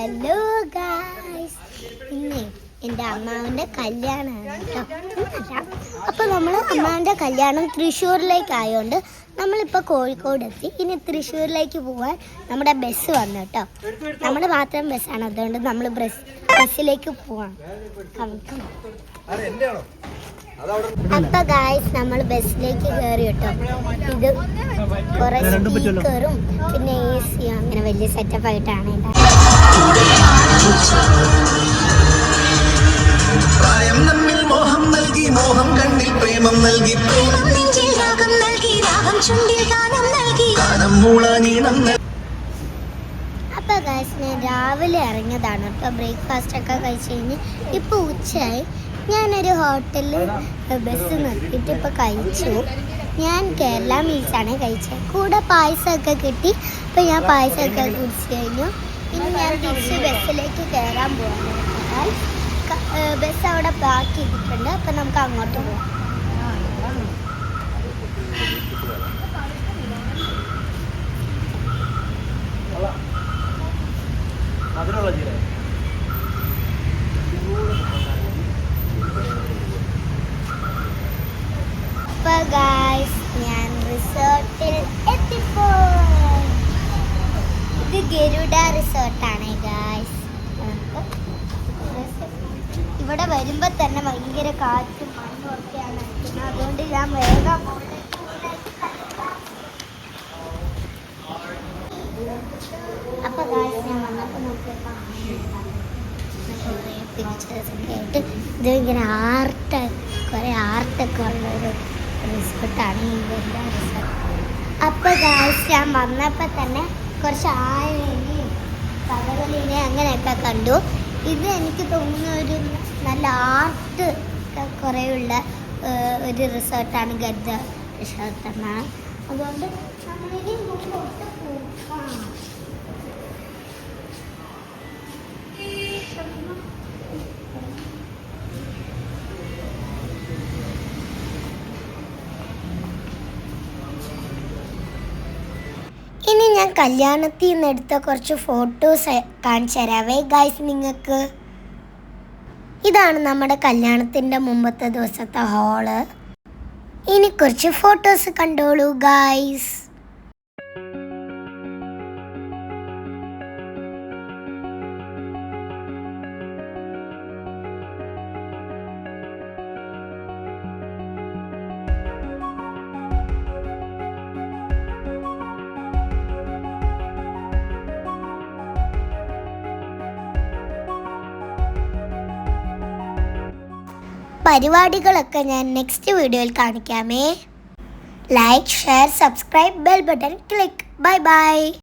Hello guys, ഇന്ന് എൻ്റെ അമ്മാവൻ്റെ കല്യാണമാണ് കേട്ടോ. അപ്പോൾ നമ്മൾ അമ്മാവൻ്റെ കല്യാണം തൃശ്ശൂരിലേക്കായതുകൊണ്ട് നമ്മളിപ്പോൾ കോഴിക്കോട് എത്തി. ഇനി തൃശ്ശൂരിലേക്ക് പോകാൻ നമ്മുടെ ബസ് വന്നു കേട്ടോ. നമ്മൾ മാത്രം ബസ്സാണ്, അതുകൊണ്ട് നമ്മൾ ബസ്സിലേക്ക് പോവാം. അപ്പോൾ ഗായ്സ് നമ്മൾ ബസ്സിലേക്ക് കയറി കേട്ടോ. ഇത് കുറേ സ്പീക്കറും പിന്നെ AC അങ്ങനെ വലിയ സെറ്റപ്പ് ആയിട്ടാണ് അപ്പൊ ഗായ്സ് ഞാൻ രാവിലെ ഇറങ്ങിയതാണ് കേട്ടോ. ബ്രേക്ക്ഫാസ്റ്റ് ഒക്കെ കഴിച്ച് കഴിഞ്ഞ് ഇപ്പൊ ഉച്ചയായി. ഞാനൊരു ഹോട്ടലിൽ ബസ് നിർത്തിയിട്ട് ഇപ്പൊ കഴിച്ചു. ഞാൻ കേരള മീൽസാണ് കഴിച്ചത്. കൂടെ പായസമൊക്കെ കിട്ടി. അപ്പോൾ ഞാൻ പായസമൊക്കെ കുടിച്ച് കഴിഞ്ഞു. ഇനി ഞാൻ തിരിച്ച് ബസ്സിലേക്ക് കയറാൻ പോവാണ്. ബസ് അവിടെ പാർക്ക് ചെയ്തിട്ടുണ്ട്. അപ്പം നമുക്ക് അങ്ങോട്ട് പോവാം. അപ്പോൾ ഗായ്സ് ഞാൻ റിസോർട്ടിൽ എത്തിപ്പോയി. ഇത് ഗരുഡ റിസോർട്ടാണ് ഗായ്സ്. ഇവിടെ വരുമ്പോൾ തന്നെ ഭയങ്കര കാറ്റും മണ്ണും ഒക്കെയാണ് നിൽക്കുന്നത്. അതുകൊണ്ട് ഞാൻ വേഗം അപ്പോൾ ഗായ്സ് ഞാൻ വന്നപ്പോൾ നോക്കിയപ്പോൾ പിക്ചേഴ്സൊക്കെ ആയിട്ട് ഇതിങ്ങനെ കുറേ ആർട്ടൊക്കെ ഉള്ളൊരു റിസോർട്ടാണ് ഈ ഗരുഡ റിസോർട്ട്. അപ്പോൾ ഗായ്സ് ഞാൻ വന്നപ്പോൾ തന്നെ കുറച്ച് ആനയും കഥകളിനെ അങ്ങനെയൊക്കെ കണ്ടു. ഇത് എനിക്ക് തോന്നുന്ന ഒരു നല്ല ആർട്ട് കുറേ ഉള്ള ഒരു റിസോർട്ടാണ് ഗരുഡ റിസോർട്ട് എന്നാണ്. അതുകൊണ്ട് നമ്മളിനി മുമ്പോട്ട് പോകാം. ഇനി ഞാൻ കല്യാണത്തിൽ നിന്ന് എടുത്ത കുറച്ച് ഫോട്ടോസ് കാണിച്ചു തരാവേ ഗായ്സ് നിങ്ങൾക്ക്. ഇതാണ് നമ്മുടെ കല്യാണത്തിൻ്റെ മുമ്പത്തെ ദിവസത്തെ ഹാള്. ഇനി കുറച്ച് ഫോട്ടോസ് കണ്ടോളൂ ഗായ്സ്. പരിപാടികളൊക്കെ ഞാൻ നെക്സ്റ്റ് വീഡിയോയിൽ കാണിക്കാമേ. Like, share, subscribe, bell button click. Bye by.